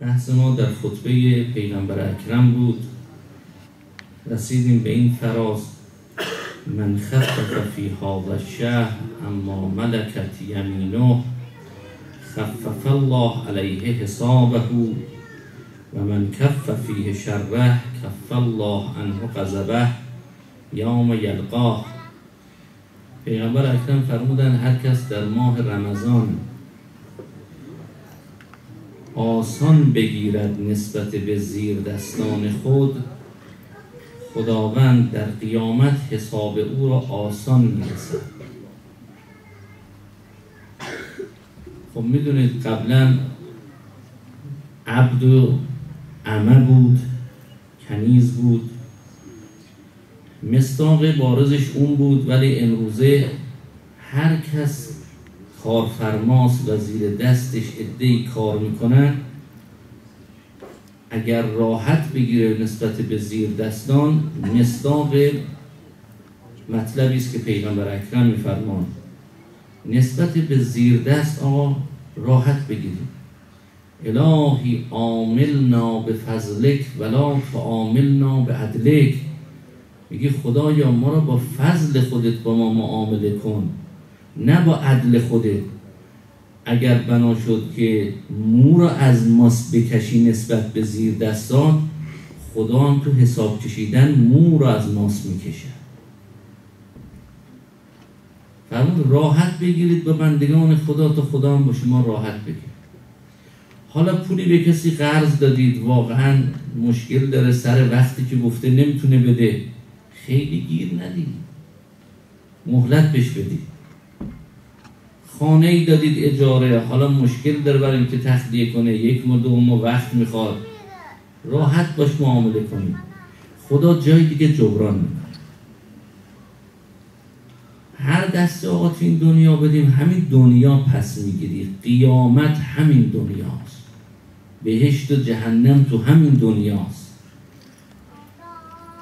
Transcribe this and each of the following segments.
بحث ما در خطبه پیغمبر اکرم بود. رسیدیم به این فراز: من خفف فی هذا الشهر اما ملکت یمینه خفف الله علیه حسابه و من کف فیه شره کف الله عنه غضبه یوم یلقاه. پیغمبر اکرم فرمودن هر کس در ماه رمضان آسان بگیرد نسبت به زیر دستان خود، خداوند در قیامت حساب او را آسان می‌رسد. خب میدونید قبلا عبد و امه بود، کنیز بود، مصداق بارزش اون بود، ولی امروزه هر کس کارفرماست و زیر دستش عده‌ای کار میکنن، اگر راحت بگیره نسبت به زیر دستان، مصداق مطلبی است که پیغمبر اکرم میفرمان نسبت به زیر دست آقا راحت بگیریم. الهی عاملنا به فضلک ولا تعاملنا به عدلک. میگی خدایا ما را با فضل خودت با ما معامله کن، نه با عدل خودت. اگر بنا شد که مو را از ماست بکشی نسبت به زیر دستان، خدا هم تو حساب کشیدن مو را از ماست میکشه. فرمود راحت بگیرید به بندگان خدا تا خدا هم با شما راحت بگیرید. حالا پولی به کسی قرض دادید، واقعا مشکل داره، سر وقتی که گفته نمیتونه بده، خیلی گیر ندید، مهلت بهش بدید. خانه ای دادید اجاره، حالا مشکل داره برای اینکه تخلیه کنه، 1 ماه 2 ماه وقت میخواد، راحت باش معامله کنید، خدا جای دیگه جبران میکنه. هر دسته آقا تو این دنیا بدیم، همین دنیا پس میگیری. قیامت همین دنیاست، بهشت و جهنم تو همین دنیاست.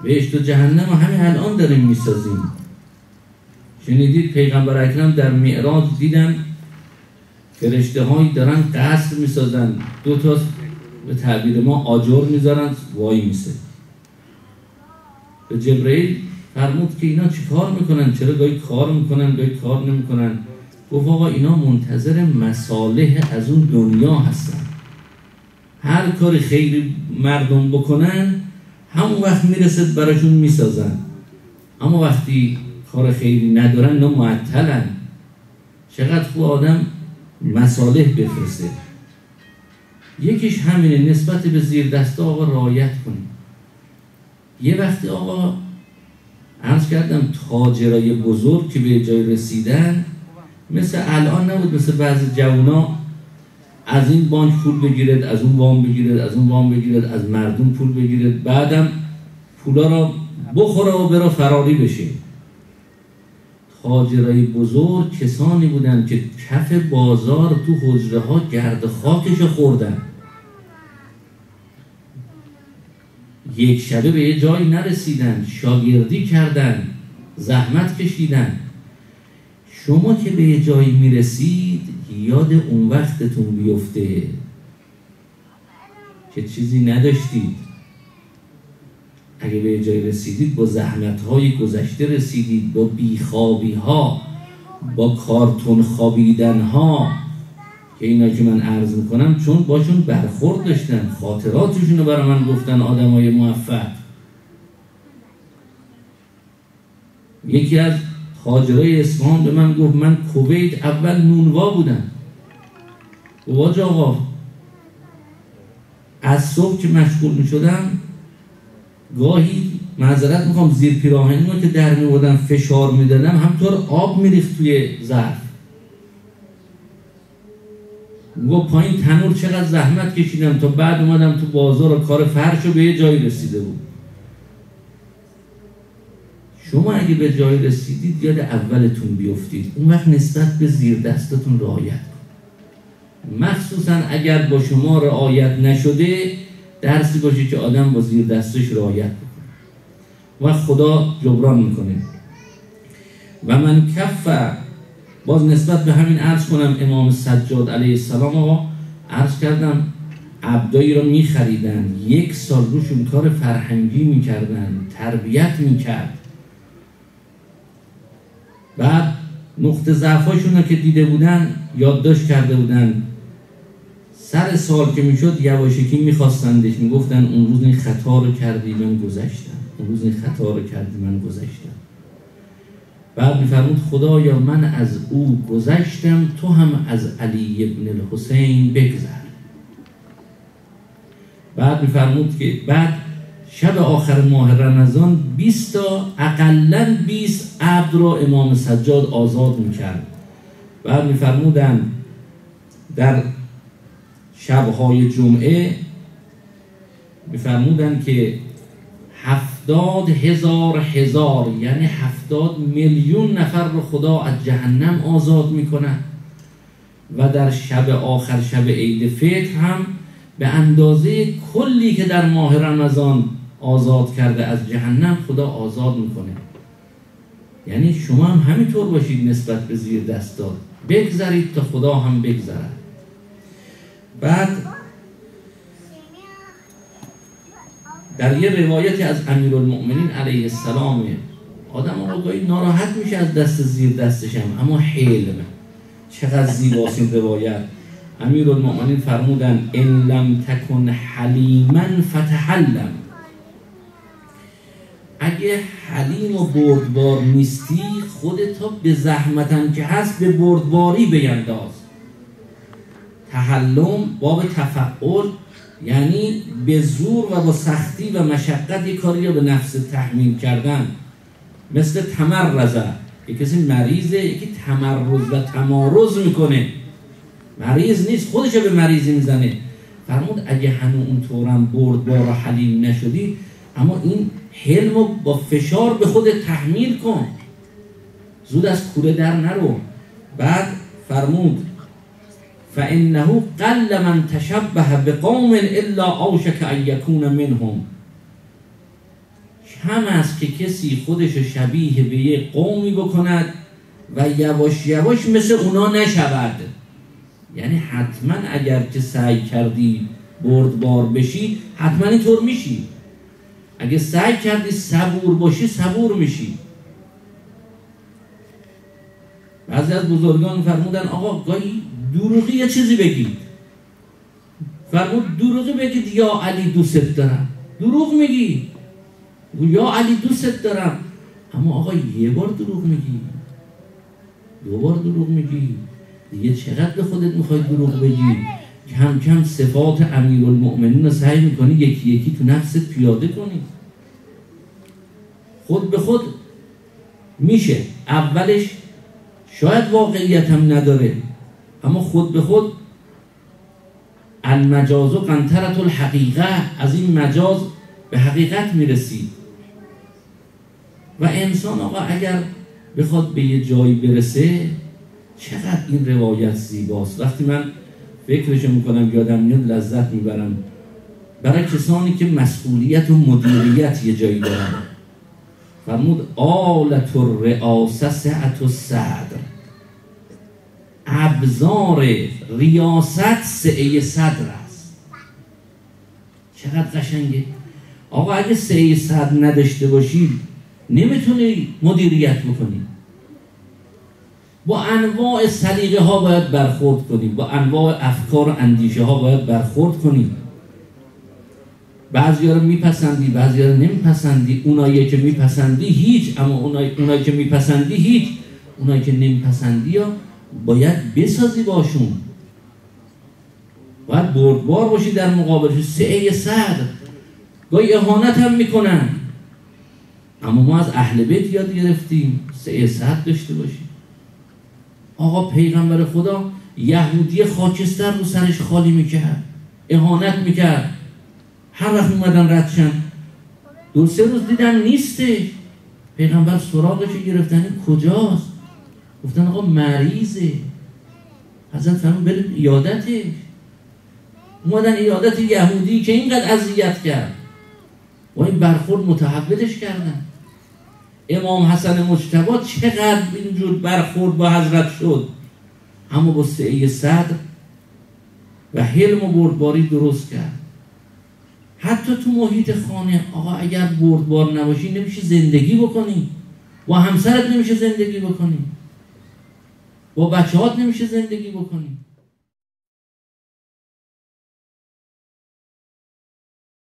بهشت و جهنم همین الان داریم میسازیم. شنیدید پیغمبر اکرم در معراج دیدن فرشته هایی دارن قصر میسازن، 2 تا به تعبیر ما آجر میذارن، وای میسه. به جبرئیل فرمود که اینا چی کار میکنن؟ چرا گاهی کار میکنن گاهی کار نمیکنن؟ گفت آقا اینا منتظر مصالح از اون دنیا هستن. هر کاری خیلی مردم بکنن همون وقت میرسد براشون میسازن، اما وقتی کار خیلی ندارن اینا معطلن. چقدر خوب آدم مصالح بفرسته. یکیش همینه، نسبت به زیر دسته آقا رعایت کنیم. یه وقتی آقا عرض کردم تاجرای بزرگ که به جای رسیدن مثل الان نبود، مثل بعضی جوونا از این بانک پول بگیرد، از اون وام بگیرد، از اون وام بگیرد، از مردم پول بگیرد، بعدم پولا را بخوره و برا فراری بشه. تاجرای بزرگ کسانی بودن که کف بازار تو حجره ها گرد خاکش خوردن، یک شبه به یه جایی نرسیدن، شاگردی کردن، زحمت کشیدن. شما که به یه جایی میرسید یاد اون وقتتون بیفته که چیزی نداشتید. اگه به یه جایی رسیدید با زحمت‌های گذشته رسیدید، با بیخوابی‌ها، با کارتون خوابیدن‌ها که اینا که من عرض میکنم چون باشون برخورد داشتن، خاطراتشون رو برای من گفتن آدمای موفق. یکی از تاجرای اصفهان به من گفت من کویت اول نونوا بودم. گفت آقا از صبح که مشغول میشدم گاهی معذرت میخوام زیر پیراهنی رو که در میوردم فشار میدادم همطور آب میریخت توی ظرف. گفت پایین تنور چقدر زحمت کشیدم تا بعد اومدم تو بازار و کار فرش رو به یه جایی رسیده بود. شما اگه به جایی رسیدید یاد اولتون بیفتید، اون وقت نسبت به زیر دستتون رعایت کنید. مخصوصا اگر با شما رعایت نشده درسی باشه که آدم با زیر دستش رعایت بکنه و خدا جبران میکنه. و من کف، باز نسبت به همین عرض کنم امام سجاد علیه السلام آقا عرض کردم عبدایی رو میخریدن، 1 سال روشون کار فرهنگی میکردن، تربیت میکرد. بعد نقطه ضعفاشون رو که دیده بودن یادداشت کرده بودن، سر سال که میشد یواشکی میخواستندش، میگفتن اون روز این خطا رو کردی من گذشتم، اون روز این خطا رو کردی من گذشتم. بعد میفرمود خدایا من از او گذشتم، تو هم از علی ابن الحسین بگذر. بعد میفرمود که بعد شب آخر ماه رمضان 20 تا اقلن 20 عبد را امام سجاد آزاد میکرد. بعد میفرمودن در شبهای جمعه میفرمودن که 70,000 یعنی 70 میلیون نفر رو خدا از جهنم آزاد میکنه. و در شب آخر، شب عید فطر هم به اندازه کلی که در ماه رمضان آزاد کرده از جهنم خدا آزاد میکنه. یعنی شما هم همینطور باشید نسبت به زیر دستات، بگذارید تا خدا هم بگذارد. بعد در یه روایتی از امیرالمؤمنین علیه السلام، آدم آقایی ناراحت میشه از دست زیر دستشم، اما حلم چقدر زیباست این روایت. امیرالمؤمنین فرمودن ان لم تکن حلیما فتحلم، اگه حلیم و بردبار نیستی خودتا به زحمتم که هست به بردباری بینداز. تحلم باب تفعل یعنی به زور و با سختی و مشقت یک کاری رو به نفس تحمیل کردن. مثل تمرزه، یک کسی مریضه، یکی تمرز و تمارز میکنه، مریض نیست خودش به مریضی میزنه. فرمود اگه هنو اون طورم بردبار و حلیم نشدی، اما این حلم رو با فشار به خودت تحمیل کن، زود از کوره در نرو. بعد فرمود فإنه قل من تشبه بقوم الا اوشک ان یکون منهم، کم است که کسی خودش شبیه به یک قومی بکند و یواش یواش مثل اونا نشود. یعنی حتما اگر که سعی کردی بردبار بشی حتما اینطور میشی، اگه سعی کردی صبور باشی صبور میشی. بعضی از بزرگان فرمودن آقا گاهی دروغی یه چیزی بگید. فرمود دروغی بگید یا علی دوست دارم، دروغ میگی یا علی دوست دارم، اما آقا یه بار دروغ میگی، 2 بار دروغ میگی، دیگه چقدر به خودت میخوای دروغ بگی؟ کم کم صفات امیرالمؤمنین رو سعی میکنی یکی یکی تو نفست پیاده کنی. خود به خود میشه، اولش شاید واقعیت هم نداره، اما خود به خود المجاز و قنطرة الحقیقه، از این مجاز به حقیقت میرسید. و انسان آقا اگر بخواد به یه جایی برسه، چقدر این روایت زیباست. وقتی من فکرشو میکنم یادم میاد لذت میبرم. برای کسانی که مسئولیت و مدیریت یه جایی دارن، فرمود آلت الرئاسه سعة الصدر، ابزار ریاست سعه صدر است. چقدر قشنگه آقا. اگه سعه صدر نداشته باشی نمیتونی مدیریت بکنی. با انواع سلیقه ها باید برخورد کنی، با انواع افکار و اندیشه ها باید برخورد کنی. بعضی ها رو میپسندی، بعضی ها رو نمیپسندی. اونایی که میپسندی هیچ، اما اونایی که میپسندی هیچ. اونایی که نمیپسندی ها باید بسازی باشون، باید بردبار باشی در مقابلش. سعه صدر، گاهی اهانت هم میکنن، اما ما از اهل بیت یاد گرفتیم سعه صدر داشته باشیم. آقا پیغمبر خدا یهودی خاکستر رو سرش خالی میکرد، اهانت میکرد. هر وقت اومدن ردشن 2-3 روز دیدن نیستش، پیغمبر سراغش گرفتن کجاست؟ گفتن آقا مریضه. حضرت فرمود بریم عیادتش. اومدن عیادت یهودی که اینقدر اذیت کرد، با این برخورد متحولش کردن. امام حسن مجتبی چقدر اینجور برخورد با حضرت شد، اما با سعه صدر و حلم و بردباری درست کرد. حتی تو محیط خانه آقا اگر بردبار نباشی نمیشه زندگی بکنی، با همسرت نمیشه زندگی بکنی، با بچه‌هات نمیشه زندگی بکنی.